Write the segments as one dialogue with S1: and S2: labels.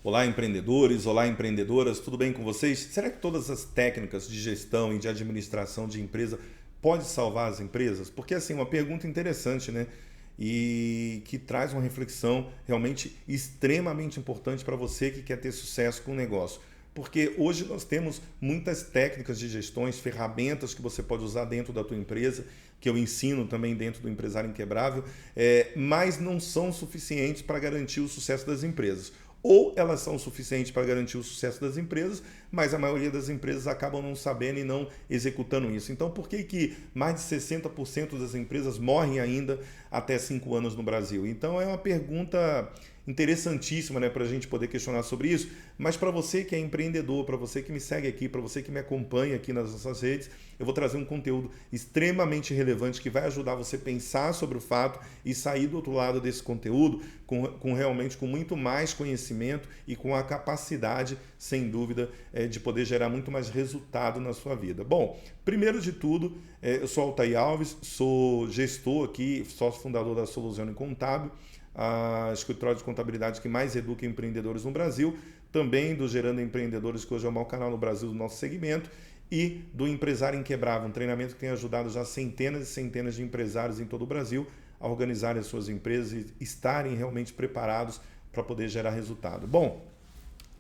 S1: Olá, empreendedores, olá, empreendedoras, tudo bem com vocês? Será que todas as técnicas de gestão e de administração de empresa podem salvar as empresas? Porque, assim, uma pergunta interessante, né? E que traz uma reflexão realmente extremamente importante para você que quer ter sucesso com o negócio. Porque hoje nós temos muitas técnicas de gestões, ferramentas que você pode usar dentro da tua empresa, que eu ensino também dentro do Empresário Inquebrável, mas não são suficientes para garantir o sucesso das empresas. Ou elas são suficientes para garantir o sucesso das empresas, mas a maioria das empresas acabam não sabendo e não executando isso. Então, por que mais de 60% das empresas morrem ainda até 5 anos no Brasil? Então, é uma pergunta interessantíssima, né, para a gente poder questionar sobre isso, mas para você que é empreendedor, para você que me segue aqui, para você que me acompanha aqui nas nossas redes, eu vou trazer um conteúdo extremamente relevante que vai ajudar você a pensar sobre o fato e sair do outro lado desse conteúdo realmente com muito mais conhecimento e com a capacidade, sem dúvida, de poder gerar muito mais resultado na sua vida. Bom, primeiro de tudo, eu sou Altair Alves, sou gestor aqui, sócio fundador da Soluzione Contábil, a escritório de contabilidade que mais educa empreendedores no Brasil, também do Gerando Empreendedores, que hoje é o maior canal no Brasil do nosso segmento, e do Empresário Inquebrável, um treinamento que tem ajudado já centenas e centenas de empresários em todo o Brasil a organizarem as suas empresas e estarem realmente preparados para poder gerar resultado. Bom,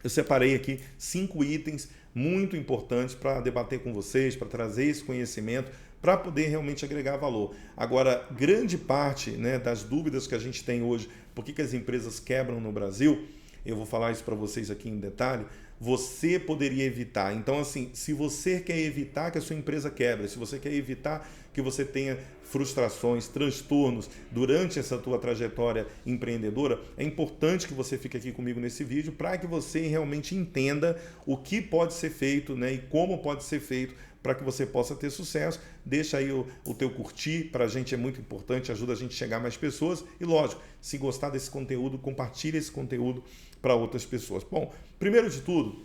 S1: eu separei aqui 5 itens muito importantes para debater com vocês, para trazer esse conhecimento, para poder realmente agregar valor. Agora, grande parte, né, das dúvidas que a gente tem hoje, por que as empresas quebram no Brasil, eu vou falar isso para vocês aqui em detalhe, você poderia evitar. Então, assim, se você quer evitar que a sua empresa quebre, se você quer evitar que você tenha frustrações, transtornos durante essa tua trajetória empreendedora, é importante que você fique aqui comigo nesse vídeo para que você realmente entenda o que pode ser feito, né, e como pode ser feito para que você possa ter sucesso. Deixa aí o teu curtir, para a gente é muito importante, ajuda a gente a chegar a mais pessoas. E lógico, se gostar desse conteúdo, compartilhe esse conteúdo para outras pessoas. Bom, primeiro de tudo,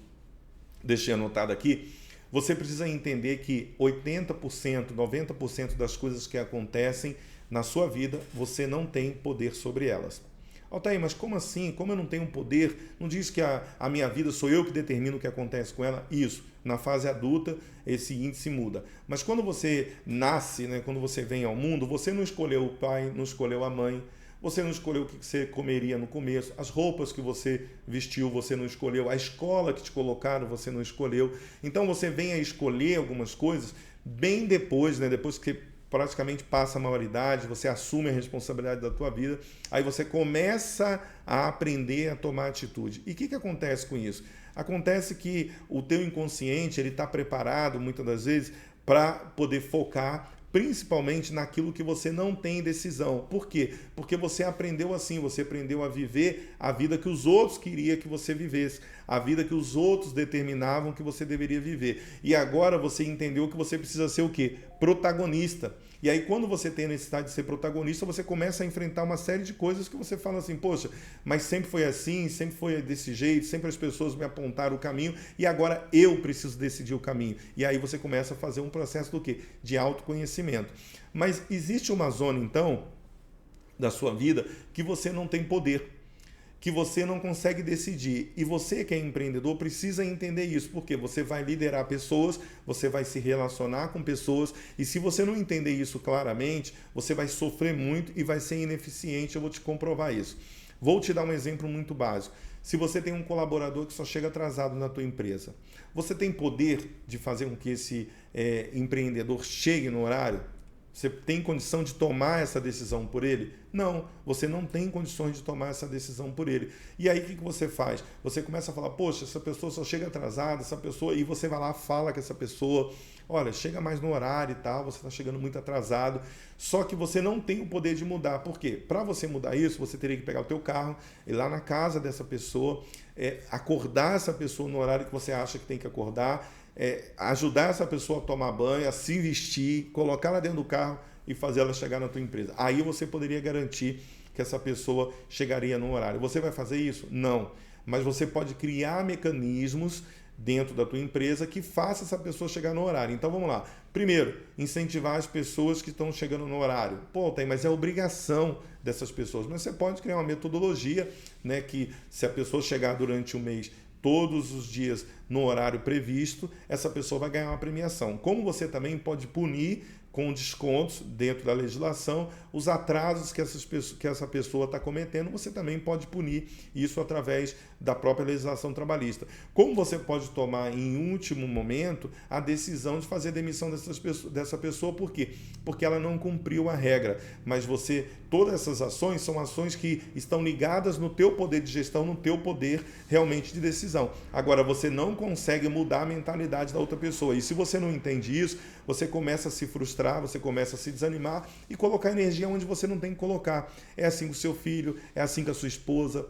S1: deixei anotado aqui, você precisa entender que 80%, 90% das coisas que acontecem na sua vida, você não tem poder sobre elas. Altair, mas como assim? Como eu não tenho poder? Não diz que a minha vida sou eu que determino o que acontece com ela? Isso. Na fase adulta, esse índice muda. Mas quando você nasce, né, quando você vem ao mundo, você não escolheu o pai, não escolheu a mãe, você não escolheu o que você comeria no começo, as roupas que você vestiu, você não escolheu, a escola que te colocaram, você não escolheu. Então você vem a escolher algumas coisas bem depois, né, depois que praticamente passa a maioridade, você assume a responsabilidade da tua vida, aí você começa a aprender a tomar atitude. E o que acontece com isso? Acontece que o teu inconsciente ele está preparado, muitas das vezes, para poder focar principalmente naquilo que você não tem decisão. Por quê? Porque você aprendeu assim, você aprendeu a viver a vida que os outros queriam que você vivesse, a vida que os outros determinavam que você deveria viver. E agora você entendeu que você precisa ser o quê? Protagonista. E aí quando você tem a necessidade de ser protagonista, você começa a enfrentar uma série de coisas que você fala assim, poxa, mas sempre foi assim, sempre foi desse jeito, sempre as pessoas me apontaram o caminho e agora eu preciso decidir o caminho. E aí você começa a fazer um processo do quê? De autoconhecimento. Mas existe uma zona, então, da sua vida que você não tem poder, que você não consegue decidir. E você que é empreendedor precisa entender isso, porque você vai liderar pessoas, você vai se relacionar com pessoas, e se você não entender isso claramente, você vai sofrer muito e vai ser ineficiente, eu vou te comprovar isso. Vou te dar um exemplo muito básico. Se você tem um colaborador que só chega atrasado na tua empresa, você tem poder de fazer com que esse empreendedor chegue no horário? Você tem condição de tomar essa decisão por ele? Não, você não tem condições de tomar essa decisão por ele. E aí o que você faz? Você começa a falar, poxa, essa pessoa só chega atrasada, essa pessoa, e você vai lá, fala com essa pessoa, olha, chega mais no horário e tal, você está chegando muito atrasado, só que você não tem o poder de mudar. Por quê? Para você mudar isso, você teria que pegar o teu carro, ir lá na casa dessa pessoa, acordar essa pessoa no horário que você acha que tem que acordar, ajudar essa pessoa a tomar banho, a se vestir, colocar ela dentro do carro e fazer ela chegar na tua empresa. Aí você poderia garantir que essa pessoa chegaria no horário. Você vai fazer isso? Não. Mas você pode criar mecanismos dentro da tua empresa que faça essa pessoa chegar no horário. Então vamos lá. Primeiro, incentivar as pessoas que estão chegando no horário. Pô, mas é obrigação dessas pessoas. Mas você pode criar uma metodologia, né, que se a pessoa chegar durante o mês todos os dias no horário previsto, essa pessoa vai ganhar uma premiação. Como você também pode punir com descontos dentro da legislação os atrasos que essa pessoa está cometendo, você também pode punir isso através da própria legislação trabalhista. Como você pode tomar em último momento a decisão de fazer demissão dessa pessoa, por quê? Porque ela não cumpriu a regra, mas todas essas ações são ações que estão ligadas no teu poder de gestão, no teu poder realmente de decisão. Agora, você não consegue mudar a mentalidade da outra pessoa, e se você não entende isso, você começa a se frustrar, você começa a se desanimar e colocar energia onde você não tem que colocar. É assim com o seu filho, é assim com a sua esposa,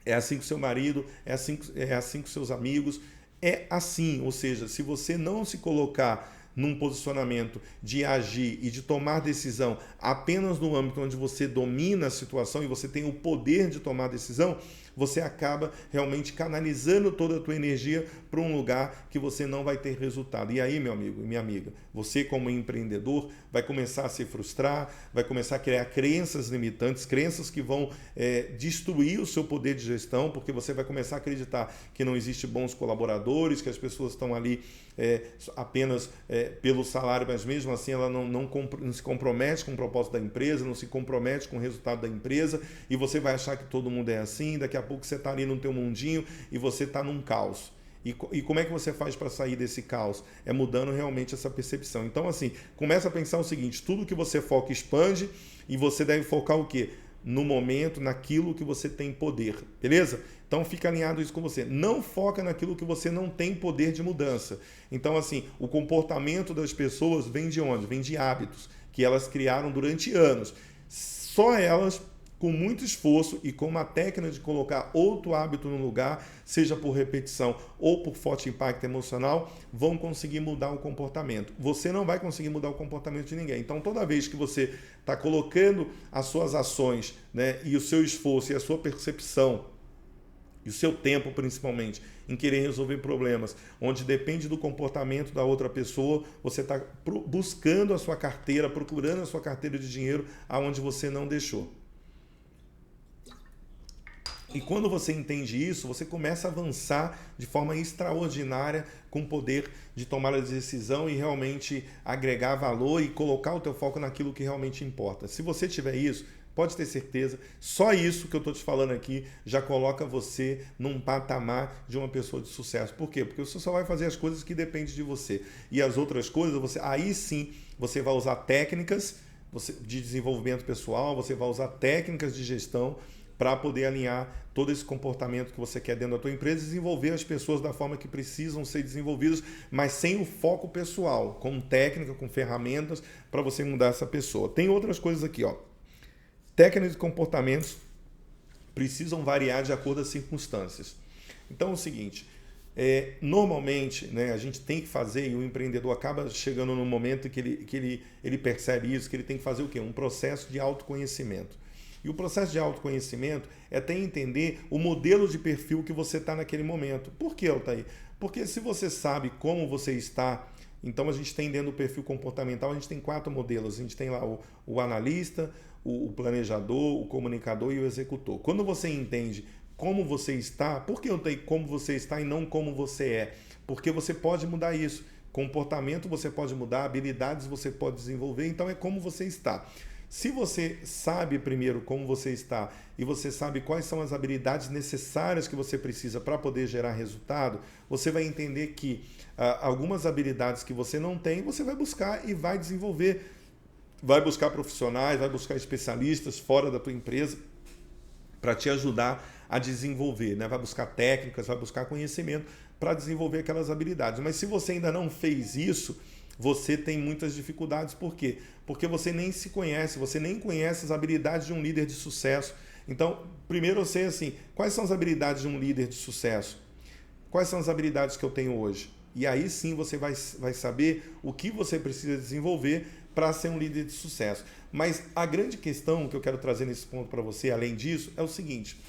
S1: é assim com o seu marido, é assim com seus amigos. É assim, ou seja, se você não se colocar num posicionamento de agir e de tomar decisão apenas no âmbito onde você domina a situação e você tem o poder de tomar decisão, você acaba realmente canalizando toda a tua energia para um lugar que você não vai ter resultado. E aí, meu amigo e minha amiga, você como empreendedor vai começar a se frustrar, vai começar a criar crenças limitantes, crenças que vão destruir o seu poder de gestão, porque você vai começar a acreditar que não existe bons colaboradores, que as pessoas estão ali apenas pelo salário, mas mesmo assim ela não se compromete com o propósito da empresa, não se compromete com o resultado da empresa, e você vai achar que todo mundo é assim, daqui a pouco você está ali no teu mundinho e você está num caos. E como é que você faz para sair desse caos? É mudando realmente essa percepção. Então, assim, começa a pensar o seguinte: tudo que você foca expande, e você deve focar o quê? No momento, naquilo que você tem poder, beleza? Então fica alinhado isso com você. Não foca naquilo que você não tem poder de mudança. Então, assim, o comportamento das pessoas vem de onde? Vem de hábitos que elas criaram durante anos. Só elas, com muito esforço e com uma técnica de colocar outro hábito no lugar, seja por repetição ou por forte impacto emocional, vão conseguir mudar o comportamento. Você não vai conseguir mudar o comportamento de ninguém. Então, toda vez que você está colocando as suas ações, né, e o seu esforço e a sua percepção, e o seu tempo principalmente, em querer resolver problemas, onde depende do comportamento da outra pessoa, você está buscando a sua carteira, procurando a sua carteira de dinheiro aonde você não deixou. E quando você entende isso, você começa a avançar de forma extraordinária com o poder de tomar a decisão e realmente agregar valor e colocar o teu foco naquilo que realmente importa. Se você tiver isso, pode ter certeza, só isso que eu estou te falando aqui já coloca você num patamar de uma pessoa de sucesso. Por quê? Porque você só vai fazer as coisas que dependem de você. E as outras coisas, aí sim você vai usar técnicas de desenvolvimento pessoal, você vai usar técnicas de gestão para poder alinhar todo esse comportamento que você quer dentro da tua empresa e desenvolver as pessoas da forma que precisam ser desenvolvidas, mas sem o foco pessoal, com técnica, com ferramentas para você mudar essa pessoa. Tem outras coisas aqui, ó. Técnicas e comportamentos precisam variar de acordo com as circunstâncias. Então é o seguinte, normalmente, né, a gente tem que fazer, e o empreendedor acaba chegando num momento que ele percebe isso, que ele tem que fazer o quê? Um processo de autoconhecimento. E o processo de autoconhecimento é até entender o modelo de perfil que você está naquele momento. Por que, Altair? Porque se você sabe como você está, então a gente tem dentro do perfil comportamental, a gente tem 4 modelos. A gente tem lá o analista, o planejador, o comunicador e o executor. Quando você entende como você está, por que eu tenho como você está e não como você é? Porque você pode mudar isso. Comportamento você pode mudar, habilidades você pode desenvolver, então é como você está. Se você sabe primeiro como você está e você sabe quais são as habilidades necessárias que você precisa para poder gerar resultado, você vai entender que algumas habilidades que você não tem, você vai buscar e vai desenvolver. Vai buscar profissionais, vai buscar especialistas fora da tua empresa para te ajudar a desenvolver, né? Vai buscar técnicas, vai buscar conhecimento para desenvolver aquelas habilidades. Mas se você ainda não fez isso, você tem muitas dificuldades. Por quê? Porque você nem se conhece, você nem conhece as habilidades de um líder de sucesso. Então, primeiro eu sei assim, quais são as habilidades de um líder de sucesso? Quais são as habilidades que eu tenho hoje? E aí sim você vai saber o que você precisa desenvolver para ser um líder de sucesso. Mas a grande questão que eu quero trazer nesse ponto para você, além disso, é o seguinte,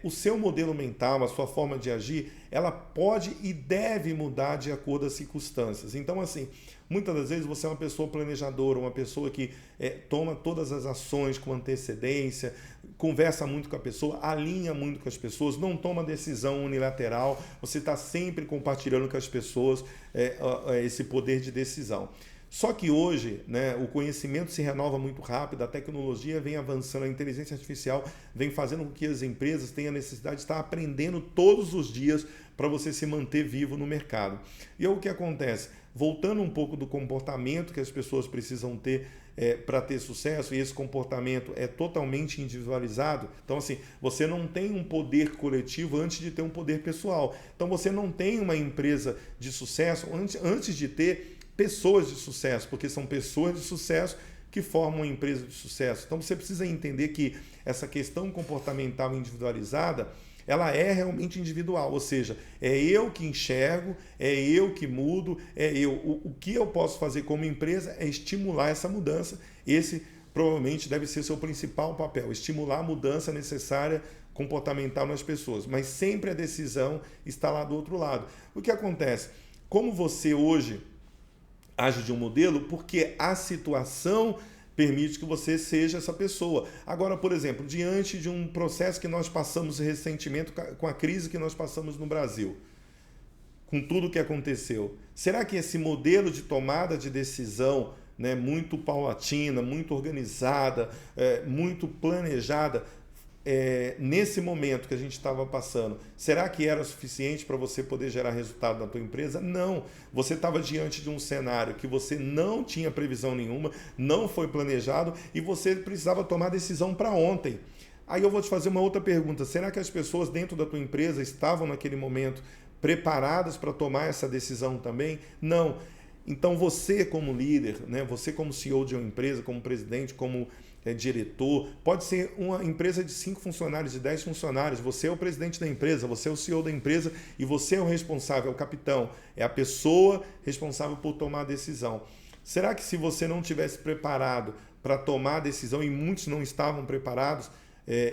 S1: o seu modelo mental, a sua forma de agir, ela pode e deve mudar de acordo com as circunstâncias. Então, assim, muitas das vezes você é uma pessoa planejadora, uma pessoa que toma todas as ações com antecedência, conversa muito com a pessoa, alinha muito com as pessoas, não toma decisão unilateral, você está sempre compartilhando com as pessoas esse poder de decisão. Só que hoje, né, o conhecimento se renova muito rápido, a tecnologia vem avançando, a inteligência artificial vem fazendo com que as empresas tenham a necessidade de estar aprendendo todos os dias para você se manter vivo no mercado. E o que acontece? Voltando um pouco do comportamento que as pessoas precisam ter para ter sucesso, e esse comportamento é totalmente individualizado. Então, assim, você não tem um poder coletivo antes de ter um poder pessoal. Então, você não tem uma empresa de sucesso antes de ter pessoas de sucesso, porque são pessoas de sucesso que formam uma empresa de sucesso. Então você precisa entender que essa questão comportamental individualizada, ela é realmente individual, ou seja, é eu que enxergo, é eu que mudo, é eu. O que eu posso fazer como empresa é estimular essa mudança. Esse provavelmente deve ser seu principal papel, estimular a mudança necessária comportamental nas pessoas, mas sempre a decisão está lá do outro lado. O que acontece? Como você hoje age de um modelo, porque a situação permite que você seja essa pessoa. Agora, por exemplo, diante de um processo que nós passamos recentemente, com a crise que nós passamos no Brasil, com tudo que aconteceu, será que esse modelo de tomada de decisão, né, muito paulatina, muito organizada, muito planejada, nesse momento que a gente estava passando, será que era suficiente para você poder gerar resultado na tua empresa? Não. Você estava diante de um cenário que você não tinha previsão nenhuma, não foi planejado e você precisava tomar decisão para ontem. Aí eu vou te fazer uma outra pergunta. Será que as pessoas dentro da tua empresa estavam naquele momento preparadas para tomar essa decisão também? Não. Então você como líder, né, você como CEO de uma empresa, como presidente, como diretor, pode ser uma empresa de 5 funcionários, de 10 funcionários, você é o presidente da empresa, você é o CEO da empresa e você é o responsável, é o capitão, é a pessoa responsável por tomar a decisão. Será que se você não tivesse preparado para tomar a decisão, e muitos não estavam preparados,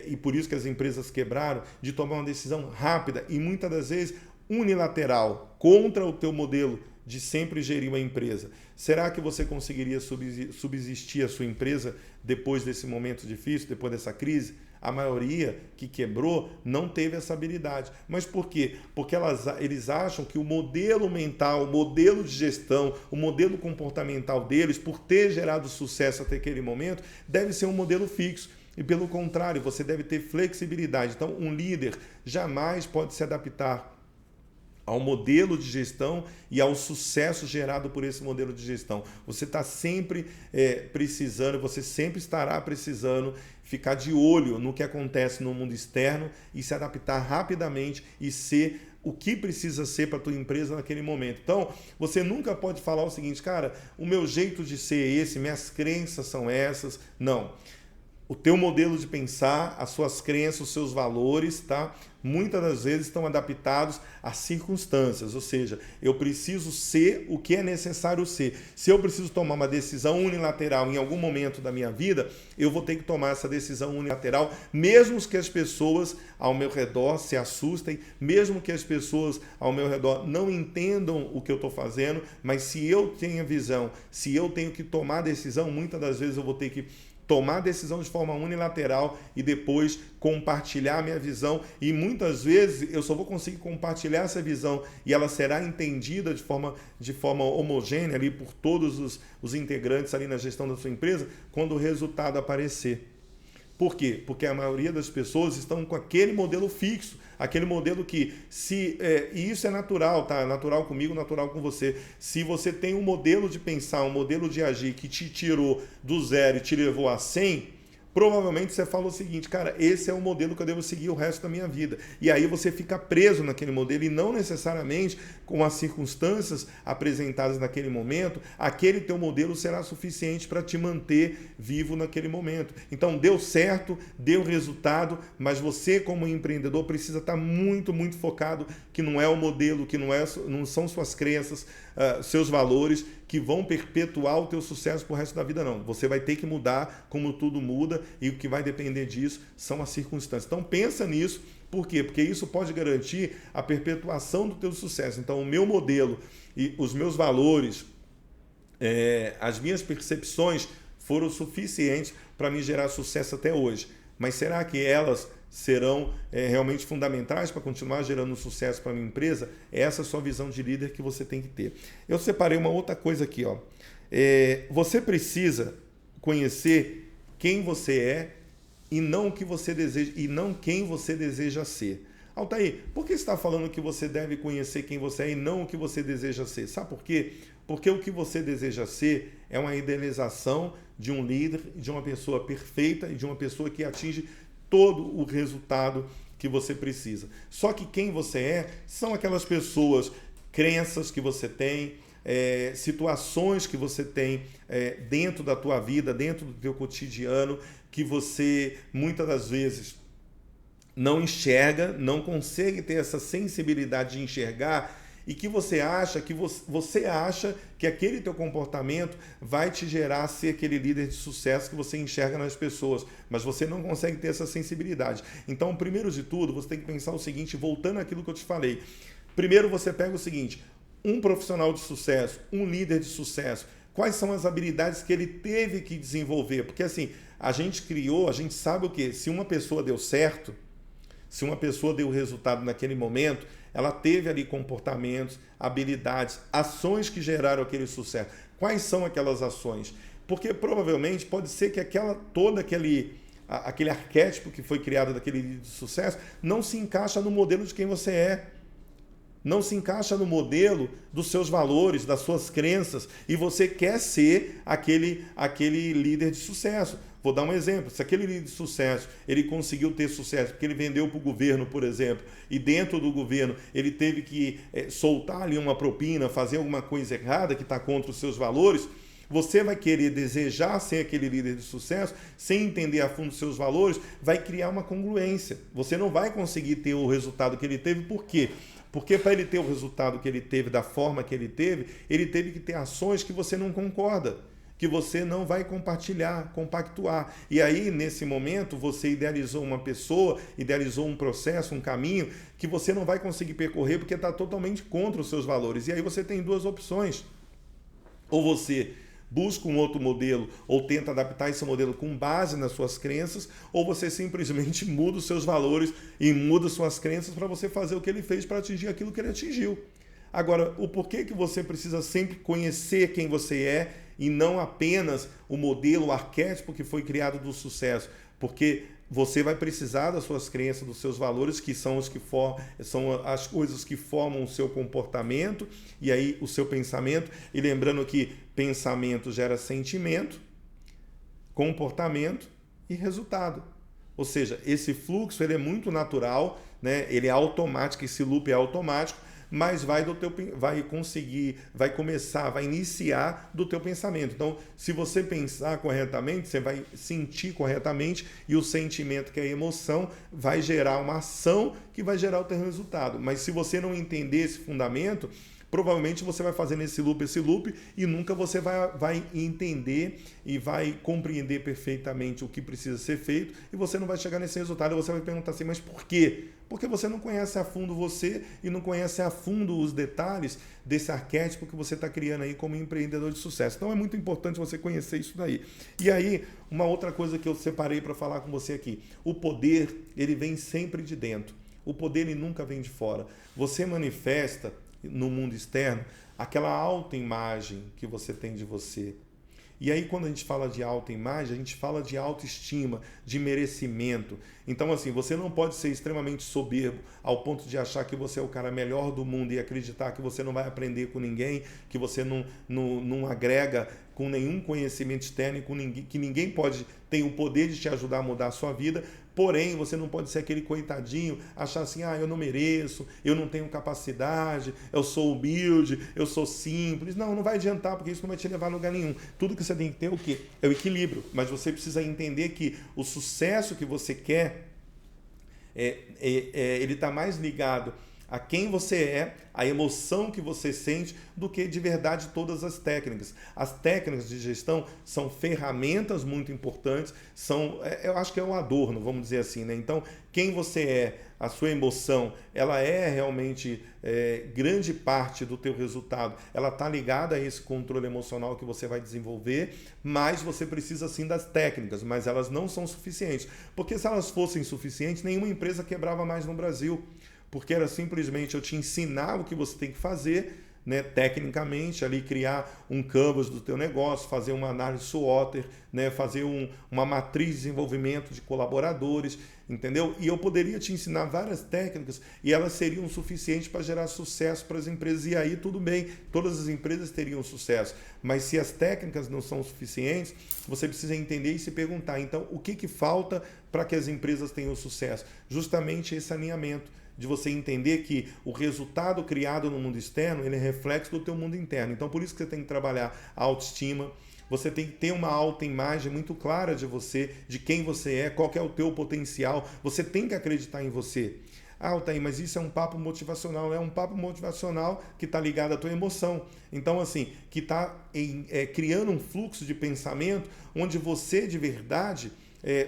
S1: e por isso que as empresas quebraram, de tomar uma decisão rápida e muitas das vezes unilateral, contra o teu modelo de sempre gerir uma empresa, será que você conseguiria subsistir a sua empresa depois desse momento difícil, depois dessa crise? A maioria que quebrou não teve essa habilidade. Mas por quê? Porque eles acham que o modelo mental, o modelo de gestão, o modelo comportamental deles, por ter gerado sucesso até aquele momento, deve ser um modelo fixo. E pelo contrário, você deve ter flexibilidade. Então, um líder jamais pode se adaptar ao modelo de gestão e ao sucesso gerado por esse modelo de gestão. Você está sempre precisando, você sempre estará precisando ficar de olho no que acontece no mundo externo e se adaptar rapidamente e ser o que precisa ser para a tua empresa naquele momento. Então, você nunca pode falar o seguinte, cara, o meu jeito de ser é esse, minhas crenças são essas. Não. O teu modelo de pensar, as suas crenças, os seus valores, tá? Muitas das vezes estão adaptados às circunstâncias, ou seja, eu preciso ser o que é necessário ser. Se eu preciso tomar uma decisão unilateral em algum momento da minha vida, eu vou ter que tomar essa decisão unilateral, mesmo que as pessoas ao meu redor se assustem, mesmo que as pessoas ao meu redor não entendam o que eu estou fazendo, mas se eu tenho a visão, se eu tenho que tomar decisão, muitas das vezes eu vou ter que tomar a decisão de forma unilateral e depois compartilhar a minha visão. E muitas vezes eu só vou conseguir compartilhar essa visão e ela será entendida de forma homogênea ali por todos os integrantes ali na gestão da sua empresa quando o resultado aparecer. Por quê? Porque a maioria das pessoas estão com aquele modelo fixo, aquele modelo que, e isso é natural, tá? Natural comigo, natural com você. Se você tem um modelo de pensar, um modelo de agir que te tirou do 0 e te levou a 100, provavelmente você fala o seguinte, cara, esse é o modelo que eu devo seguir o resto da minha vida. E aí você fica preso naquele modelo e não necessariamente com as circunstâncias apresentadas naquele momento, aquele teu modelo será suficiente para te manter vivo naquele momento. Então deu certo, deu resultado, mas você como empreendedor precisa estar muito, muito focado que não é o modelo, que não são suas crenças, seus valores que vão perpetuar o teu sucesso pro resto da vida, não. Você vai ter que mudar, como tudo muda, e o que vai depender disso são as circunstâncias. Então pensa nisso. Por quê? Porque isso pode garantir a perpetuação do teu sucesso. Então o meu modelo e os meus valores, as minhas percepções foram suficientes para me gerar sucesso até hoje. Mas será que elas serão realmente fundamentais para continuar gerando sucesso para a minha empresa? Essa é a sua visão de líder que você tem que ter. Eu separei uma outra coisa aqui. Ó. Você precisa conhecer quem você é e não o que você deseja, e não quem você deseja ser. Altair, por que você está falando que você deve conhecer quem você é e não o que você deseja ser? Sabe por quê? Porque o que você deseja ser é uma idealização de um líder, de uma pessoa perfeita e de uma pessoa que atinge todo o resultado que você precisa. Só que quem você é são aquelas pessoas, crenças que você tem, situações que você tem dentro da tua vida, dentro do teu cotidiano, que você muitas das vezes não enxerga, não consegue ter essa sensibilidade de enxergar, e que você acha que aquele teu comportamento vai te gerar ser aquele líder de sucesso que você enxerga nas pessoas, mas você não consegue ter essa sensibilidade. Então, primeiro de tudo, você tem que pensar o seguinte, voltando àquilo que eu te falei. Primeiro você pega o seguinte, um profissional de sucesso, um líder de sucesso, quais são as habilidades que ele teve que desenvolver? Porque assim, a gente sabe o quê? Se uma pessoa deu certo, se uma pessoa deu resultado naquele momento, ela teve ali comportamentos, habilidades, ações que geraram aquele sucesso. Quais são aquelas ações? Porque provavelmente pode ser que aquele arquétipo que foi criado daquele líder de sucesso não se encaixa no modelo de quem você é. Não se encaixa no modelo dos seus valores, das suas crenças, e você quer ser aquele líder de sucesso. Vou dar um exemplo, se aquele líder de sucesso, ele conseguiu ter sucesso porque ele vendeu para o governo, por exemplo, e dentro do governo ele teve que soltar ali uma propina, fazer alguma coisa errada que está contra os seus valores, você vai querer desejar ser aquele líder de sucesso, sem entender a fundo os seus valores, vai criar uma congruência. Você não vai conseguir ter o resultado que ele teve, por quê? Porque para ele ter o resultado que ele teve, da forma que ele teve que ter ações que você não concorda, que você não vai compartilhar, compactuar. E aí, nesse momento, você idealizou uma pessoa, idealizou um processo, um caminho, que você não vai conseguir percorrer porque está totalmente contra os seus valores. E aí você tem duas opções. Ou você busca um outro modelo ou tenta adaptar esse modelo com base nas suas crenças, ou você simplesmente muda os seus valores e muda suas crenças para você fazer o que ele fez para atingir aquilo que ele atingiu. Agora, o porquê que você precisa sempre conhecer quem você é e não apenas o modelo, o arquétipo que foi criado do sucesso? Porque você vai precisar das suas crenças, dos seus valores, que são são as coisas que formam o seu comportamento e aí o seu pensamento. E lembrando que pensamento gera sentimento, comportamento e resultado. Ou seja, esse fluxo ele é muito natural, né? Ele é automático, esse loop é automático, mas vai iniciar do teu pensamento. Então, se você pensar corretamente, você vai sentir corretamente e o sentimento, que é a emoção, vai gerar uma ação que vai gerar o teu resultado. Mas se você não entender esse fundamento, provavelmente você vai fazendo esse loop e nunca você vai entender e vai compreender perfeitamente o que precisa ser feito e você não vai chegar nesse resultado. Você vai perguntar assim, mas por quê? Porque você não conhece a fundo você e não conhece a fundo os detalhes desse arquétipo que você está criando aí como empreendedor de sucesso. Então é muito importante você conhecer isso daí. E aí, uma outra coisa que eu separei para falar com você aqui. O poder, ele vem sempre de dentro. O poder, ele nunca vem de fora. Você manifesta no mundo externo aquela autoimagem que você tem de você. E aí, quando a gente fala de autoimagem, a gente fala de autoestima, de merecimento. Então, assim, você não pode ser extremamente soberbo ao ponto de achar que você é o cara melhor do mundo e acreditar que você não vai aprender com ninguém, que você não agrega com nenhum conhecimento externo, que ninguém tem o poder de te ajudar a mudar a sua vida. Porém, você não pode ser aquele coitadinho, achar assim, eu não mereço, eu não tenho capacidade, eu sou humilde, eu sou simples. Não vai adiantar, porque isso não vai te levar a lugar nenhum. Tudo que você tem que ter é o quê? É o equilíbrio. Mas você precisa entender que o sucesso que você quer, ele está mais ligado a quem você é, a emoção que você sente, do que de verdade todas as técnicas. As técnicas de gestão são ferramentas muito importantes, eu acho que é um adorno, vamos dizer assim, né? Então, quem você é, a sua emoção, ela é realmente grande parte do teu resultado. Ela está ligada a esse controle emocional que você vai desenvolver, mas você precisa sim das técnicas, mas elas não são suficientes. Porque se elas fossem suficientes, nenhuma empresa quebrava mais no Brasil. Porque era simplesmente eu te ensinar o que você tem que fazer, né, tecnicamente, ali criar um canvas do teu negócio, fazer uma análise SWOT, né, fazer uma matriz de desenvolvimento de colaboradores, entendeu? E eu poderia te ensinar várias técnicas e elas seriam suficientes para gerar sucesso para as empresas. E aí tudo bem, todas as empresas teriam sucesso. Mas se as técnicas não são suficientes, você precisa entender e se perguntar, então, o que falta para que as empresas tenham sucesso? Justamente esse alinhamento, de você entender que o resultado criado no mundo externo, ele é reflexo do teu mundo interno. Então, por isso que você tem que trabalhar a autoestima, você tem que ter uma autoimagem muito clara de você, de quem você é, qual que é o teu potencial. Você tem que acreditar em você. Ah, Altair, mas isso é um papo motivacional. É um papo motivacional que está ligado à tua emoção. Então, assim, que está criando um fluxo de pensamento onde você, de verdade,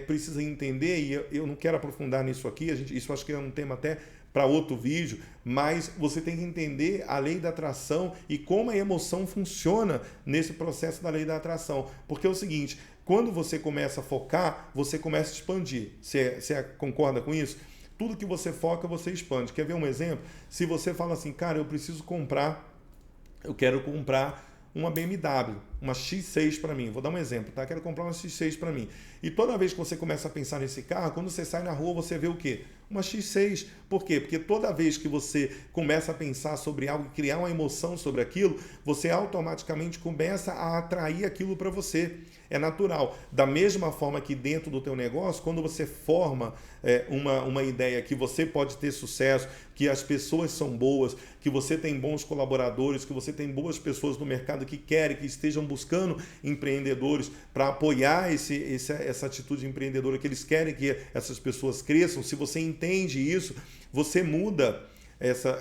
S1: precisa entender, e eu não quero aprofundar nisso aqui, isso acho que é um tema até para outro vídeo, mas você tem que entender a lei da atração e como a emoção funciona nesse processo da lei da atração. Porque é o seguinte, quando você começa a focar, você começa a expandir. Você concorda com isso? Tudo que você foca, você expande. Quer ver um exemplo? Se você fala assim, cara, eu quero comprar uma BMW, uma X6 para mim. Vou dar um exemplo, tá? Quero comprar uma X6 para mim. E toda vez que você começa a pensar nesse carro, quando você sai na rua, você vê o quê? Uma X6. Por quê? Porque toda vez que você começa a pensar sobre algo e criar uma emoção sobre aquilo, você automaticamente começa a atrair aquilo para você. É natural. Da mesma forma que dentro do teu negócio, quando você forma uma ideia que você pode ter sucesso, que as pessoas são boas, que você tem bons colaboradores, que você tem boas pessoas no mercado que querem, que estejam buscando empreendedores para apoiar essa atitude empreendedora, que eles querem que essas pessoas cresçam. Se você entende isso, você muda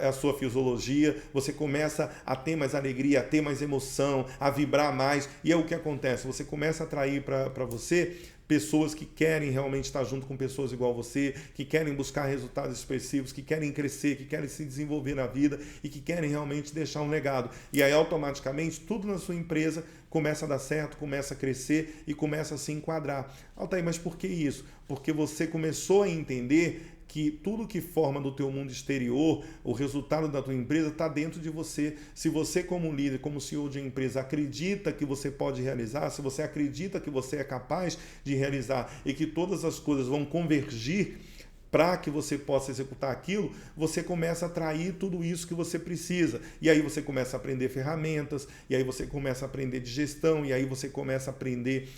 S1: a sua fisiologia, você começa a ter mais alegria, a ter mais emoção, a vibrar mais, e é o que acontece, você começa a atrair para você pessoas que querem realmente estar junto com pessoas igual você, que querem buscar resultados expressivos, que querem crescer, que querem se desenvolver na vida e que querem realmente deixar um legado. E aí automaticamente tudo na sua empresa começa a dar certo, começa a crescer e começa a se enquadrar. Altair, mas por que isso? Porque você começou a entender que tudo que forma do teu mundo exterior, o resultado da tua empresa está dentro de você. Se você como líder, como CEO de empresa, acredita que você pode realizar, se você acredita que você é capaz de realizar e que todas as coisas vão convergir para que você possa executar aquilo, você começa a atrair tudo isso que você precisa. E aí você começa a aprender ferramentas, e aí você começa a aprender de gestão, e aí você começa a aprender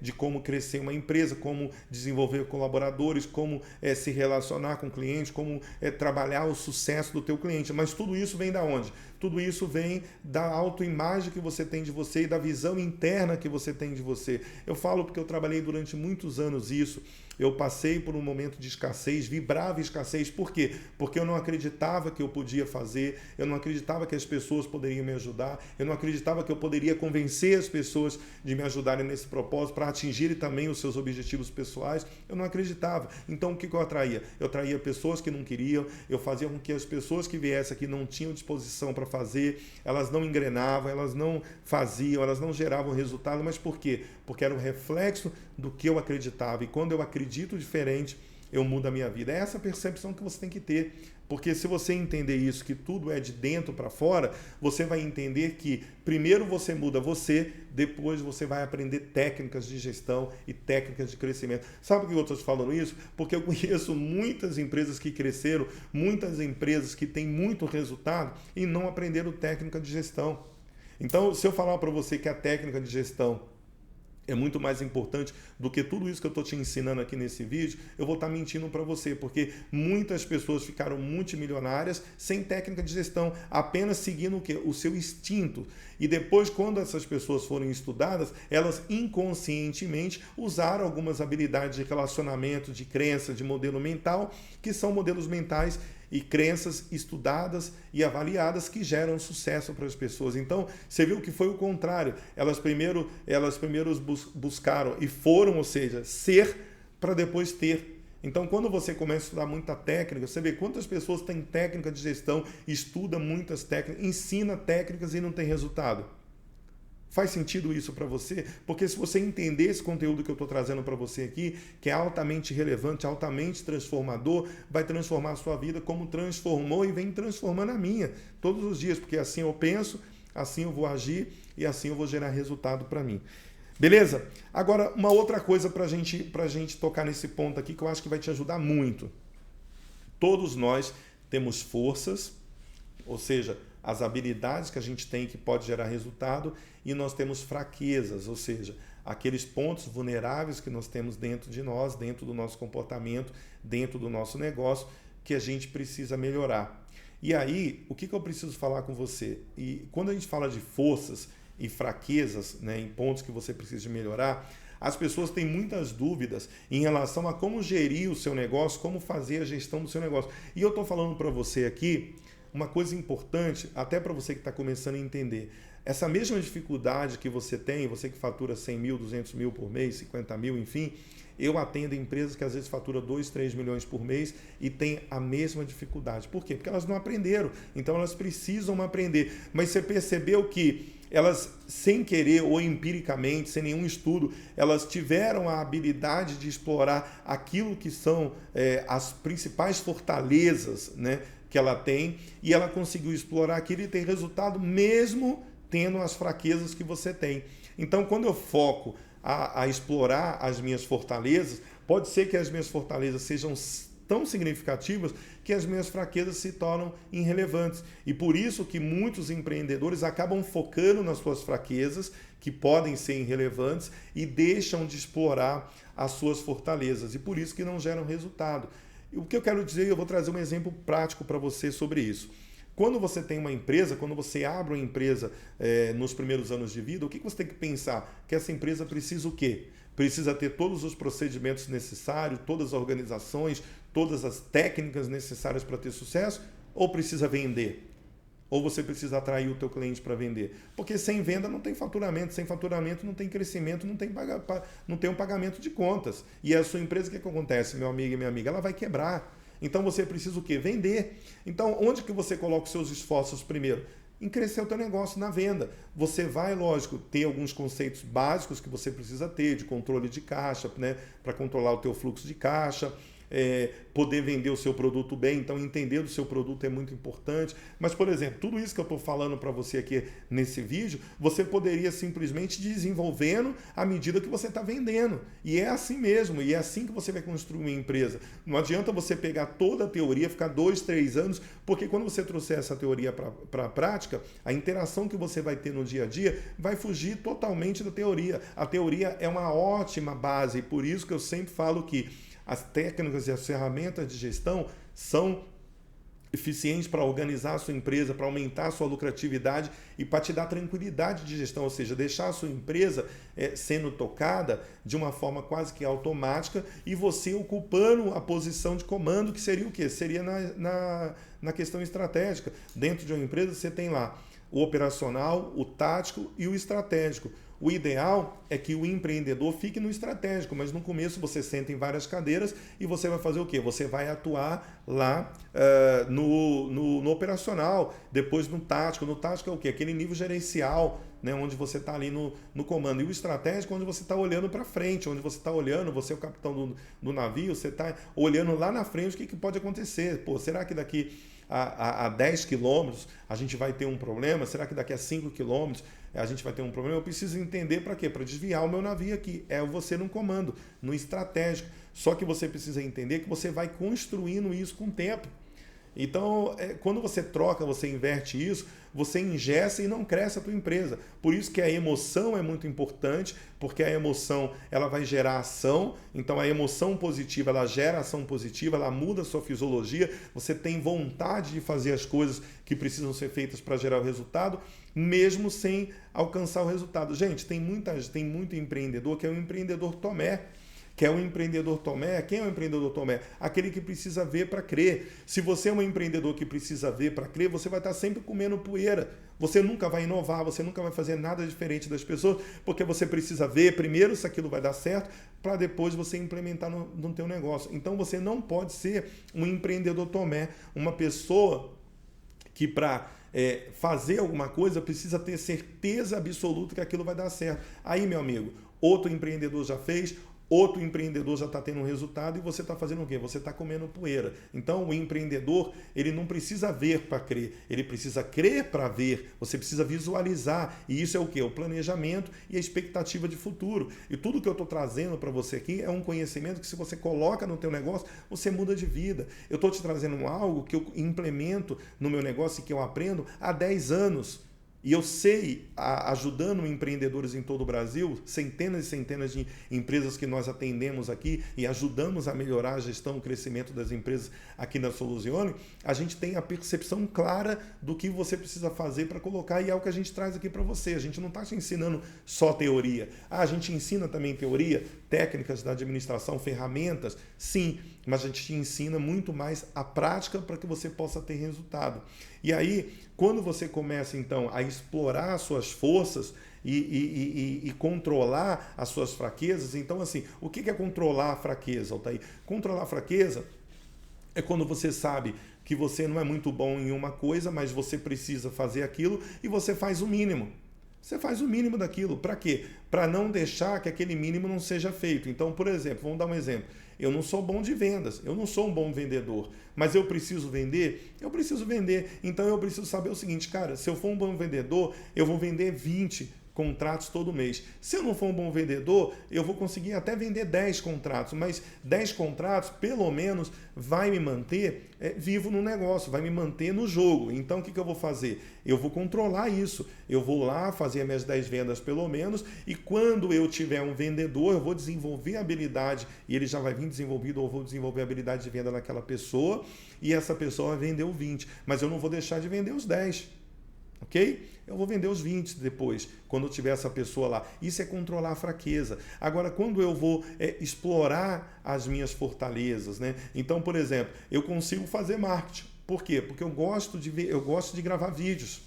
S1: de como crescer uma empresa, como desenvolver colaboradores, como se relacionar com clientes, como trabalhar o sucesso do teu cliente. Mas tudo isso vem da onde? Tudo isso vem da autoimagem que você tem de você e da visão interna que você tem de você. Eu falo porque eu trabalhei durante muitos anos isso. Eu passei por um momento de escassez, vibrava escassez. Por quê? Porque eu não acreditava que eu podia fazer, eu não acreditava que as pessoas poderiam me ajudar, eu não acreditava que eu poderia convencer as pessoas de me ajudarem nesse propósito para atingirem também os seus objetivos pessoais. Eu não acreditava. Então o que eu atraía? Eu atraía pessoas que não queriam, eu fazia com que as pessoas que viessem aqui não tinham disposição para fazer, elas não engrenavam, elas não faziam, elas não geravam resultado. Mas por quê? Porque era um reflexo do que eu acreditava. E quando eu acredito diferente, eu mudo a minha vida. É essa percepção que você tem que ter. Porque se você entender isso, que tudo é de dentro para fora, você vai entender que primeiro você muda você, depois você vai aprender técnicas de gestão e técnicas de crescimento. Sabe por que eu estou falando isso? Porque eu conheço muitas empresas que cresceram, muitas empresas que têm muito resultado e não aprenderam técnica de gestão. Então, se eu falar para você que a técnica de gestão é muito mais importante do que tudo isso que eu estou te ensinando aqui nesse vídeo, eu vou estar mentindo para você, porque muitas pessoas ficaram multimilionárias sem técnica de gestão, apenas seguindo o quê? O seu instinto. E depois, quando essas pessoas forem estudadas, elas inconscientemente usaram algumas habilidades de relacionamento, de crença, de modelo mental, que são modelos mentais e crenças estudadas e avaliadas que geram sucesso para as pessoas. Então, você viu que foi o contrário. Elas primeiro buscaram e foram, ou seja, ser para depois ter. Então, quando você começa a estudar muita técnica, você vê quantas pessoas têm técnica de gestão, estuda muitas técnicas, ensina técnicas e não tem resultado. Faz sentido isso para você? Porque se você entender esse conteúdo que eu estou trazendo para você aqui, que é altamente relevante, altamente transformador, vai transformar a sua vida como transformou e vem transformando a minha todos os dias, porque assim eu penso, assim eu vou agir e assim eu vou gerar resultado para mim. Beleza? Agora, uma outra coisa para a gente tocar nesse ponto aqui que eu acho que vai te ajudar muito. Todos nós temos forças, ou seja, as habilidades que a gente tem que pode gerar resultado, e nós temos fraquezas, ou seja, aqueles pontos vulneráveis que nós temos dentro de nós, dentro do nosso comportamento, dentro do nosso negócio, que a gente precisa melhorar. E aí, o que eu preciso falar com você? E quando a gente fala de forças e fraquezas, né, em pontos que você precisa melhorar, as pessoas têm muitas dúvidas em relação a como gerir o seu negócio, como fazer a gestão do seu negócio. E eu estou falando para você aqui uma coisa importante, até para você que está começando a entender. Essa mesma dificuldade que você tem, você que fatura 100 mil, 200 mil por mês, 50 mil, enfim, eu atendo empresas que às vezes faturam 2, 3 milhões por mês e têm a mesma dificuldade. Por quê? Porque elas não aprenderam, então elas precisam aprender. Mas você percebeu que elas, sem querer ou empiricamente, sem nenhum estudo, elas tiveram a habilidade de explorar aquilo que são as principais fortalezas, né, que ela tem, e ela conseguiu explorar aquilo e ter resultado mesmo tendo as fraquezas que você tem. Então, quando eu foco a explorar as minhas fortalezas, pode ser que as minhas fortalezas sejam tão significativas que as minhas fraquezas se tornam irrelevantes. E por isso que muitos empreendedores acabam focando nas suas fraquezas, que podem ser irrelevantes, e deixam de explorar as suas fortalezas. E por isso que não geram resultado. E o que eu quero dizer, eu vou trazer um exemplo prático para você sobre isso. Quando você tem uma empresa, quando você abre uma empresa nos primeiros anos de vida, o que você tem que pensar? Que essa empresa precisa o quê? Precisa ter todos os procedimentos necessários, todas as organizações, todas as técnicas necessárias para ter sucesso? Ou precisa vender? Ou você precisa atrair o teu cliente para vender? Porque sem venda não tem faturamento, sem faturamento não tem crescimento, não tem um pagamento de contas. E a sua empresa, o que acontece, meu amigo e minha amiga? Ela vai quebrar. Então você precisa o quê? Vender. Então onde que você coloca os seus esforços primeiro? Em crescer o teu negócio na venda. Você vai, lógico, ter alguns conceitos básicos que você precisa ter, de controle de caixa, né, para controlar o teu fluxo de caixa, poder vender o seu produto bem, então entender do seu produto é muito importante. Mas, por exemplo, tudo isso que eu estou falando para você aqui nesse vídeo, você poderia simplesmente desenvolvendo à medida que você está vendendo. E é assim mesmo, e é assim que você vai construir uma empresa. Não adianta você pegar toda a teoria, ficar 2, 3 anos, porque quando você trouxer essa teoria para a prática, a interação que você vai ter no dia a dia vai fugir totalmente da teoria. A teoria é uma ótima base, e por isso que eu sempre falo que as técnicas e as ferramentas de gestão são eficientes para organizar a sua empresa, para aumentar a sua lucratividade e para te dar tranquilidade de gestão, ou seja, deixar a sua empresa sendo tocada de uma forma quase que automática e você ocupando a posição de comando, que seria o quê? Seria na questão estratégica. Dentro de uma empresa você tem lá o operacional, o tático e o estratégico. O ideal é que o empreendedor fique no estratégico, mas no começo você senta em várias cadeiras e você vai fazer o quê? Você vai atuar lá no operacional, depois no tático. No tático é o quê? Aquele nível gerencial, né, onde você está ali no comando. E o estratégico, onde você está olhando para frente, onde você está olhando, você é o capitão do navio, você está olhando lá na frente o que pode acontecer. Pô, será que daqui a 10 quilômetros a gente vai ter um problema? Será que daqui a 5 quilômetros a gente vai ter um problema? Eu preciso entender para quê? Para desviar o meu navio aqui. É você no comando, no estratégico. Só que você precisa entender que você vai construindo isso com o tempo. Então, quando você troca, você inverte isso, você engessa e não cresce a tua empresa. Por isso que a emoção é muito importante, porque a emoção ela vai gerar ação. Então, a emoção positiva ela gera ação positiva, ela muda a sua fisiologia. Você tem vontade de fazer as coisas que precisam ser feitas para gerar o resultado, mesmo sem alcançar o resultado. Gente, tem muito empreendedor que é um empreendedor Tomé, que é o empreendedor Tomé. Quem é o empreendedor Tomé? Aquele que precisa ver para crer. Se você é um empreendedor que precisa ver para crer, você vai estar sempre comendo poeira. Você nunca vai inovar, você nunca vai fazer nada diferente das pessoas, porque você precisa ver primeiro se aquilo vai dar certo, para depois você implementar no teu negócio. Então você não pode ser um empreendedor Tomé, uma pessoa que para fazer alguma coisa precisa ter certeza absoluta que aquilo vai dar certo. Aí, meu amigo, outro empreendedor já fez, outro empreendedor já está tendo um resultado e você está fazendo o quê? Você está comendo poeira. Então, o empreendedor, ele não precisa ver para crer, ele precisa crer para ver, você precisa visualizar. E isso é o quê? O planejamento e a expectativa de futuro. E tudo que eu estou trazendo para você aqui é um conhecimento que, se você coloca no teu negócio, você muda de vida. Eu estou te trazendo algo que eu implemento no meu negócio e que eu aprendo há 10 anos. E eu sei, ajudando empreendedores em todo o Brasil, centenas e centenas de empresas que nós atendemos aqui e ajudamos a melhorar a gestão, o crescimento das empresas aqui na Soluzione, a gente tem a percepção clara do que você precisa fazer para colocar, e é o que a gente traz aqui para você. A gente não está te ensinando só teoria. A gente ensina também teoria, técnicas da administração, ferramentas, sim, mas a gente te ensina muito mais a prática para que você possa ter resultado. E aí, quando você começa, então, a explorar as suas forças e controlar as suas fraquezas, então, assim, o que é controlar a fraqueza, Altair? Controlar a fraqueza é quando você sabe que você não é muito bom em uma coisa, mas você precisa fazer aquilo e você faz o mínimo. Você faz o mínimo daquilo. Para quê? Para não deixar que aquele mínimo não seja feito. Então, por exemplo, vamos dar um exemplo. Eu não sou bom de vendas, eu não sou um bom vendedor, mas eu preciso vender? Eu preciso vender. Então eu preciso saber o seguinte, cara, se eu for um bom vendedor, eu vou vender 20 contratos todo mês. Se eu não for um bom vendedor, eu vou conseguir até vender 10 contratos, mas 10 contratos, pelo menos, vai me manter vivo no negócio, vai me manter no jogo. Então, o que eu vou fazer? Eu vou controlar isso. Eu vou lá fazer as minhas 10 vendas, pelo menos, e quando eu tiver um vendedor, eu vou desenvolver a habilidade, e ele já vai vir desenvolvido, ou eu vou desenvolver a habilidade de venda naquela pessoa, e essa pessoa vai vender o 20, mas eu não vou deixar de vender os 10. Ok? Eu vou vender os 20 depois, quando eu tiver essa pessoa lá. Isso é controlar a fraqueza. Agora, quando eu vou explorar as minhas fortalezas, né? Então, por exemplo, eu consigo fazer marketing. Por quê? Porque eu gosto de gravar vídeos.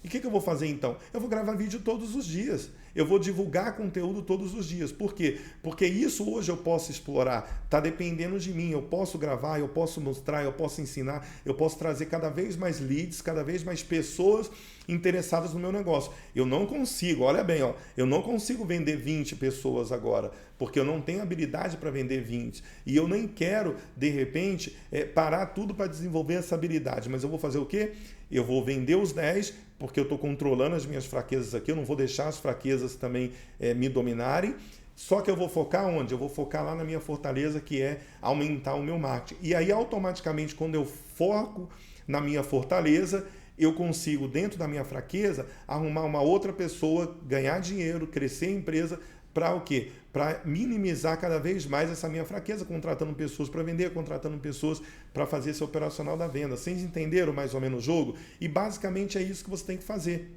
S1: E o que eu vou fazer então? Eu vou gravar vídeo todos os dias. Eu vou divulgar conteúdo todos os dias. Por quê? Porque isso hoje eu posso explorar. Está dependendo de mim. Eu posso gravar, eu posso mostrar, eu posso ensinar, eu posso trazer cada vez mais leads, cada vez mais pessoas interessadas no meu negócio. Eu não consigo, olha bem, ó, eu não consigo vender 20 pessoas agora, porque eu não tenho habilidade para vender 20. E eu nem quero, de repente, parar tudo para desenvolver essa habilidade. Mas eu vou fazer o quê? Eu vou vender os 10, porque eu estou controlando as minhas fraquezas aqui, eu não vou deixar as fraquezas também me dominarem. Só que eu vou focar onde? Eu vou focar lá na minha fortaleza, que é aumentar o meu marketing. E aí, automaticamente, quando eu foco na minha fortaleza, eu consigo, dentro da minha fraqueza, arrumar uma outra pessoa, ganhar dinheiro, crescer a empresa, para o quê? Para minimizar cada vez mais essa minha fraqueza, contratando pessoas para vender, contratando pessoas para fazer esse operacional da venda. Vocês entenderam mais ou menos o jogo? E basicamente é isso que você tem que fazer.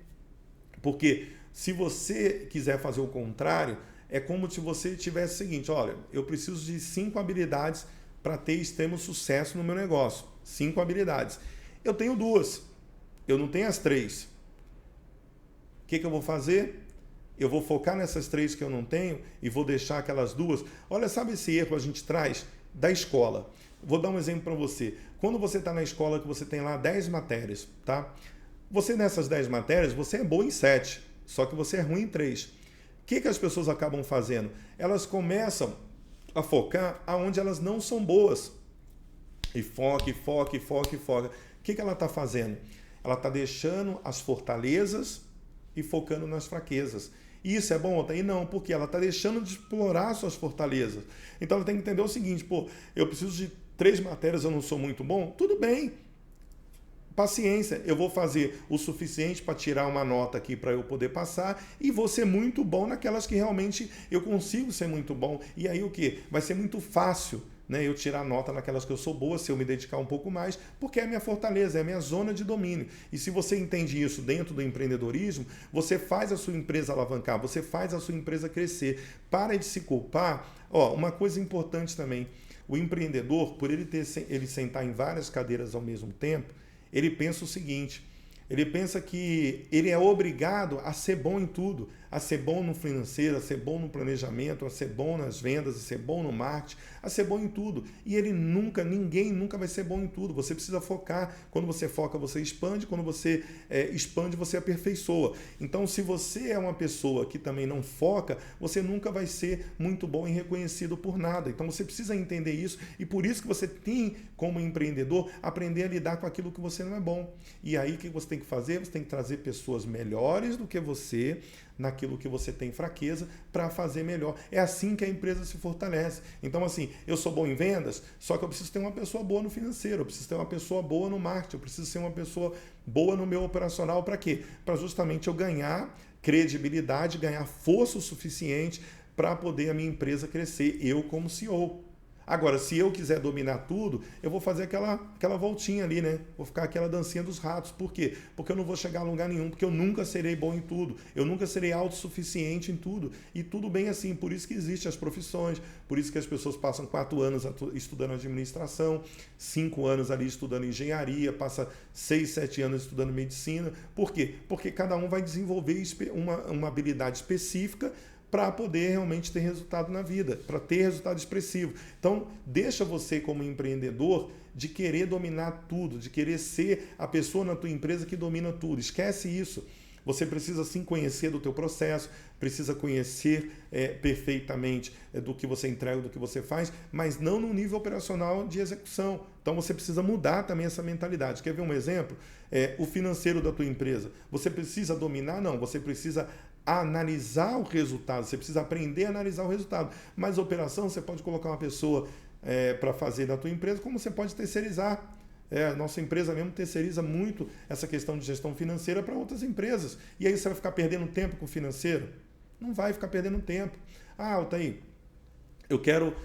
S1: Porque se você quiser fazer o contrário, é como se você tivesse o seguinte, olha, eu preciso de 5 habilidades para ter extremo sucesso no meu negócio. 5 habilidades. Eu tenho 2, eu não tenho as 3. O que eu vou fazer? Eu vou focar nessas 3 que eu não tenho e vou deixar aquelas 2. Olha, sabe esse erro que a gente traz da escola? Vou dar um exemplo para você. Quando você está na escola, que você tem lá 10 matérias, tá? Você nessas 10 matérias, você é bom em 7, só que você é ruim em 3. O que as pessoas acabam fazendo? Elas começam a focar aonde elas não são boas. E foca. O que ela está fazendo? Ela está deixando as fortalezas e focando nas fraquezas. Isso é bom, Altair? Não, porque ela está deixando de explorar suas fortalezas. Então ela tem que entender o seguinte, eu preciso de 3 matérias, eu não sou muito bom? Tudo bem. Paciência, eu vou fazer o suficiente para tirar uma nota aqui para eu poder passar e vou ser muito bom naquelas que realmente eu consigo ser muito bom. E aí o quê? Vai ser muito fácil né, eu tirar nota naquelas que eu sou boa, se eu me dedicar um pouco mais, porque é a minha fortaleza, é a minha zona de domínio. E se você entende isso dentro do empreendedorismo, você faz a sua empresa alavancar, você faz a sua empresa crescer. Para de se culpar. Uma coisa importante também, o empreendedor, por ele sentar em várias cadeiras ao mesmo tempo, ele pensa o seguinte: ele pensa que ele é obrigado a ser bom em tudo, a ser bom no financeiro, a ser bom no planejamento, a ser bom nas vendas, a ser bom no marketing, a ser bom em tudo. E ninguém nunca vai ser bom em tudo. Você precisa focar. Quando você foca, você expande. Quando você expande, você aperfeiçoa. Então, se você é uma pessoa que também não foca, você nunca vai ser muito bom e reconhecido por nada. Então, você precisa entender isso e por isso que você tem, como empreendedor, aprender a lidar com aquilo que você não é bom. E aí, o que você tem que fazer? Você tem que trazer pessoas melhores do que você naquilo que você tem fraqueza para fazer melhor. É assim que a empresa se fortalece. Então, assim, eu sou bom em vendas, só que eu preciso ter uma pessoa boa no financeiro, eu preciso ter uma pessoa boa no marketing, eu preciso ser uma pessoa boa no meu operacional. Para quê? Para justamente eu ganhar credibilidade, ganhar força o suficiente para poder a minha empresa crescer, eu como CEO. Agora, se eu quiser dominar tudo, eu vou fazer aquela voltinha ali, né? Vou ficar aquela dancinha dos ratos. Por quê? Porque eu não vou chegar a lugar nenhum, porque eu nunca serei bom em tudo, eu nunca serei autossuficiente em tudo. E tudo bem assim, por isso que existem as profissões, por isso que as pessoas passam 4 anos estudando administração, 5 anos ali estudando engenharia, passa 6, 7 anos estudando medicina. Por quê? Porque cada um vai desenvolver uma habilidade específica para poder realmente ter resultado na vida, para ter resultado expressivo. Então, deixa você como empreendedor de querer dominar tudo, de querer ser a pessoa na tua empresa que domina tudo. Esquece isso. Você precisa sim conhecer do teu processo, precisa conhecer perfeitamente do que você entrega, do que você faz, mas não no nível operacional de execução. Então você precisa mudar também essa mentalidade. Quer ver um exemplo? O financeiro da tua empresa. Você precisa dominar? Não, você precisa analisar o resultado, você precisa aprender a analisar o resultado. Mas a operação você pode colocar uma pessoa para fazer na tua empresa, como você pode terceirizar. A nossa empresa mesmo terceiriza muito essa questão de gestão financeira para outras empresas. E aí você vai ficar perdendo tempo com o financeiro? Não vai ficar perdendo tempo. Altair, eu quero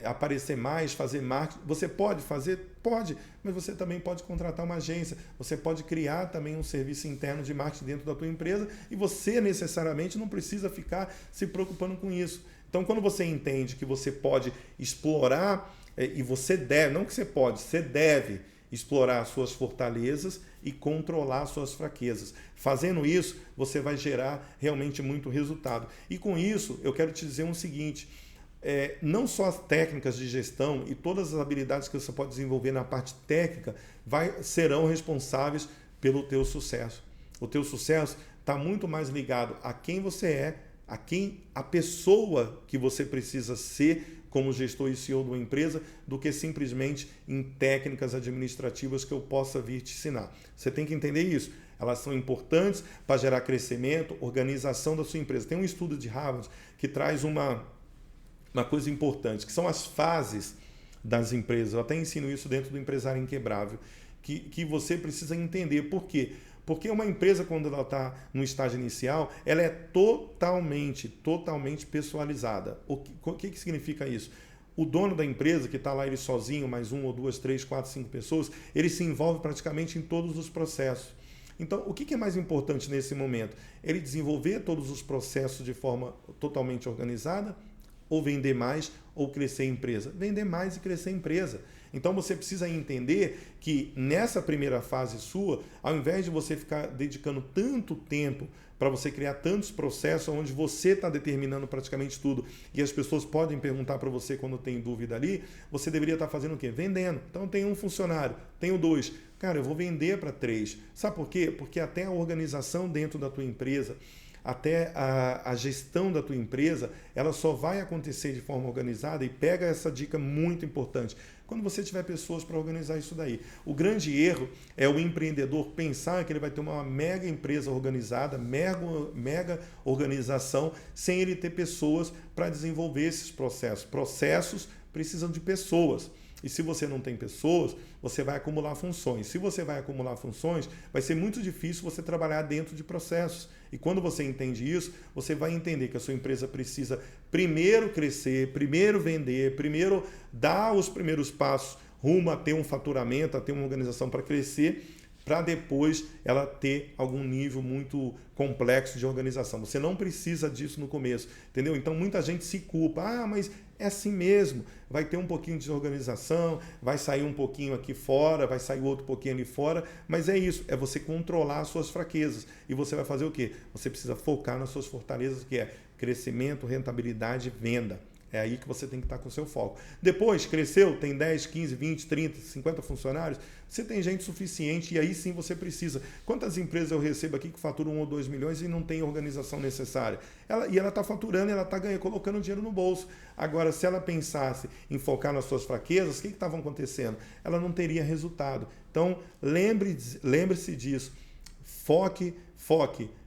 S1: aparecer mais, fazer marketing. Você pode fazer? Pode, mas você também pode contratar uma agência. Você pode criar também um serviço interno de marketing dentro da tua empresa e você necessariamente não precisa ficar se preocupando com isso. Então, quando você entende que você pode explorar e você deve, não que você pode, você deve explorar suas fortalezas e controlar suas fraquezas. Fazendo isso, você vai gerar realmente muito resultado. E com isso, eu quero te dizer o seguinte: não só as técnicas de gestão e todas as habilidades que você pode desenvolver na parte técnica serão responsáveis pelo teu sucesso. O teu sucesso está muito mais ligado a quem você é, a pessoa que você precisa ser como gestor e CEO de uma empresa, do que simplesmente em técnicas administrativas que eu possa vir te ensinar. Você tem que entender isso. Elas são importantes para gerar crescimento, organização da sua empresa. Tem um estudo de Harvard que traz uma coisa importante, que são as fases das empresas. Eu até ensino isso dentro do Empresário Inquebrável, que você precisa entender. Por quê? Porque uma empresa, quando ela está no estágio inicial, ela é totalmente pessoalizada. O que significa isso? O dono da empresa, que está lá ele sozinho, mais 1 ou 2, 3, 4, 5 pessoas, ele se envolve praticamente em todos os processos. Então, o que é mais importante nesse momento? Ele desenvolver todos os processos de forma totalmente organizada, ou vender mais, ou crescer a empresa? Vender mais e crescer a empresa. Então você precisa entender que nessa primeira fase sua, ao invés de você ficar dedicando tanto tempo para você criar tantos processos onde você está determinando praticamente tudo e as pessoas podem perguntar para você quando tem dúvida ali, você deveria estar fazendo o quê? Vendendo. Então tem um funcionário, tenho 2. Cara, eu vou vender para 3. Sabe por quê? Porque até a organização dentro da tua empresa, até a gestão da tua empresa, ela só vai acontecer de forma organizada. E pega essa dica muito importante quando você tiver pessoas para organizar isso daí. O grande erro é o empreendedor pensar que ele vai ter uma mega empresa organizada, mega organização, sem ele ter pessoas para desenvolver esses processos. Processos precisam de pessoas. E se você não tem pessoas, você vai acumular funções. Se você vai acumular funções, vai ser muito difícil você trabalhar dentro de processos. E quando você entende isso, você vai entender que a sua empresa precisa primeiro crescer, primeiro vender, primeiro dar os primeiros passos rumo a ter um faturamento, a ter uma organização para crescer, para depois ela ter algum nível muito complexo de organização. Você não precisa disso no começo, entendeu? Então muita gente se culpa. Ah, mas é assim mesmo. Vai ter um pouquinho de organização, vai sair um pouquinho aqui fora, vai sair outro pouquinho ali fora, mas é isso, é você controlar as suas fraquezas. E você vai fazer o quê? Você precisa focar nas suas fortalezas, que é crescimento, rentabilidade e venda. É aí que você tem que estar com o seu foco. Depois, cresceu, tem 10, 15, 20, 30, 50 funcionários, você tem gente suficiente e aí sim você precisa. Quantas empresas eu recebo aqui que faturam 1 ou 2 milhões e não tem organização necessária? Ela está faturando, ela está colocando dinheiro no bolso. Agora, se ela pensasse em focar nas suas fraquezas, o que estava acontecendo? Ela não teria resultado. Então, lembre-se disso. Foque,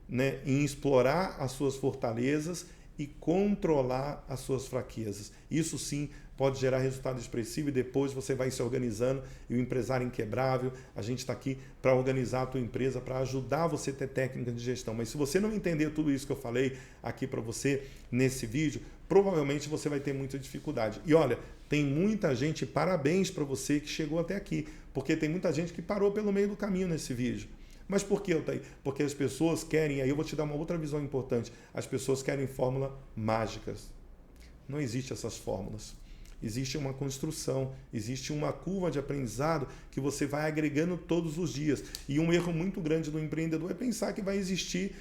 S1: né, em explorar as suas fortalezas e controlar as suas fraquezas. Isso sim pode gerar resultado expressivo e depois você vai se organizando e o empresário inquebrável, a gente está aqui para organizar a tua empresa, para ajudar você a ter técnica de gestão. Mas se você não entender tudo isso que eu falei aqui para você nesse vídeo, provavelmente você vai ter muita dificuldade. E olha, tem muita gente, parabéns para você que chegou até aqui, porque tem muita gente que parou pelo meio do caminho nesse vídeo. Mas por que, Altair? Porque as pessoas querem, aí eu vou te dar uma outra visão importante, as pessoas querem fórmulas mágicas. Não existem essas fórmulas. Existe uma construção, existe uma curva de aprendizado que você vai agregando todos os dias. E um erro muito grande do empreendedor é pensar que vai existir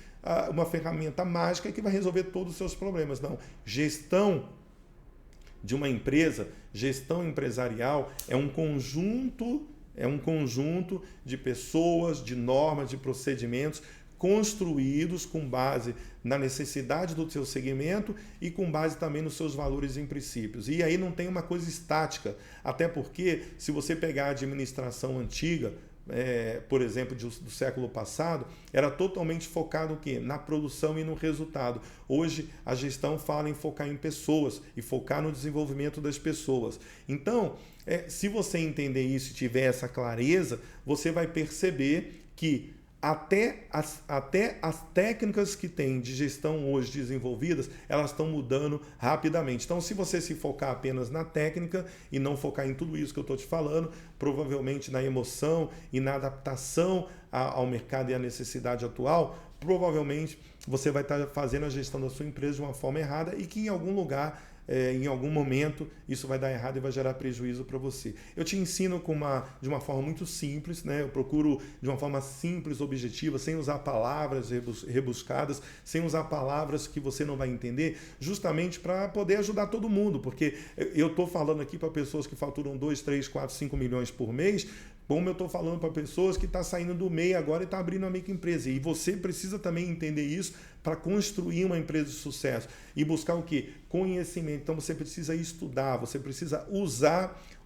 S1: uma ferramenta mágica que vai resolver todos os seus problemas. Não. Gestão de uma empresa, gestão empresarial é um conjunto de pessoas, de normas, de procedimentos construídos com base na necessidade do seu segmento e com base também nos seus valores e princípios. E aí não tem uma coisa estática, até porque se você pegar a administração antiga, por exemplo, do século passado, era totalmente focado o quê? Na produção e no resultado. Hoje, a gestão fala em focar em pessoas e focar no desenvolvimento das pessoas. Então, se você entender isso e tiver essa clareza, você vai perceber que até as técnicas que tem de gestão hoje desenvolvidas, elas estão mudando rapidamente. Então, se você se focar apenas na técnica e não focar em tudo isso que eu estou te falando, provavelmente na emoção e na adaptação ao mercado e à necessidade atual, provavelmente você vai estar fazendo a gestão da sua empresa de uma forma errada e que em algum lugar, em algum momento, isso vai dar errado e vai gerar prejuízo para você. Eu te ensino de uma forma muito simples, né? Eu procuro de uma forma simples, objetiva, sem usar palavras rebuscadas, sem usar palavras que você não vai entender, justamente para poder ajudar todo mundo, porque eu estou falando aqui para pessoas que faturam 2, 3, 4, 5 milhões por mês, como eu estou falando para pessoas que estão saindo do MEI agora e estão abrindo uma microempresa. E você precisa também entender isso para construir uma empresa de sucesso e buscar o quê? Conhecimento. Então você precisa estudar, você precisa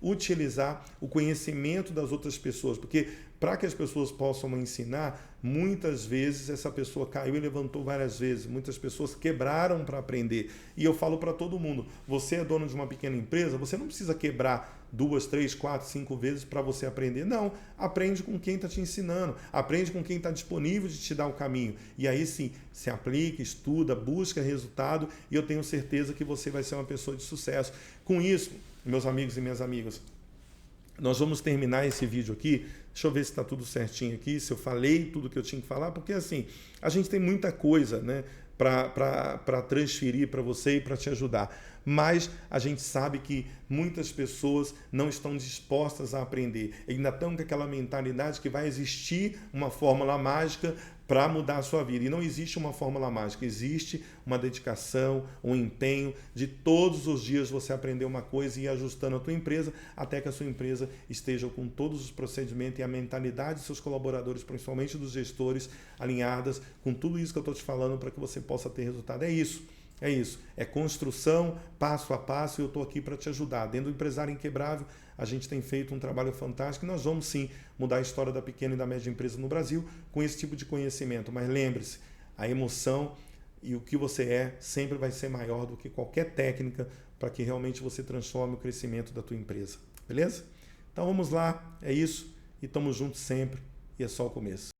S1: utilizar o conhecimento das outras pessoas, porque para que as pessoas possam ensinar, muitas vezes essa pessoa caiu e levantou várias vezes, muitas pessoas quebraram para aprender. E eu falo para todo mundo, você é dono de uma pequena empresa, você não precisa quebrar 2, 3, 4, 5 vezes para você aprender. Não, aprende com quem está te ensinando, aprende com quem está disponível de te dar o caminho. E aí sim, se aplica, estuda, busca resultado e eu tenho certeza que você vai ser uma pessoa de sucesso. Com isso, meus amigos e minhas amigas, nós vamos terminar esse vídeo aqui. Deixa eu ver se está tudo certinho aqui, se eu falei tudo que eu tinha que falar, porque assim, a gente tem muita coisa, né, para transferir para você e para te ajudar. Mas a gente sabe que muitas pessoas não estão dispostas a aprender. Ainda estão com aquela mentalidade que vai existir uma fórmula mágica para mudar a sua vida. E não existe uma fórmula mágica, existe uma dedicação, um empenho de todos os dias você aprender uma coisa e ir ajustando a tua empresa até que a sua empresa esteja com todos os procedimentos e a mentalidade dos seus colaboradores, principalmente dos gestores, alinhadas com tudo isso que eu estou te falando para que você possa ter resultado. É isso. É construção, passo a passo, e eu estou aqui para te ajudar. Dentro do Empresário Inquebrável, a gente tem feito um trabalho fantástico e nós vamos sim mudar a história da pequena e da média empresa no Brasil com esse tipo de conhecimento. Mas lembre-se, a emoção e o que você é sempre vai ser maior do que qualquer técnica para que realmente você transforme o crescimento da tua empresa. beleza? Então vamos lá, é isso, e estamos juntos sempre, e é só o começo.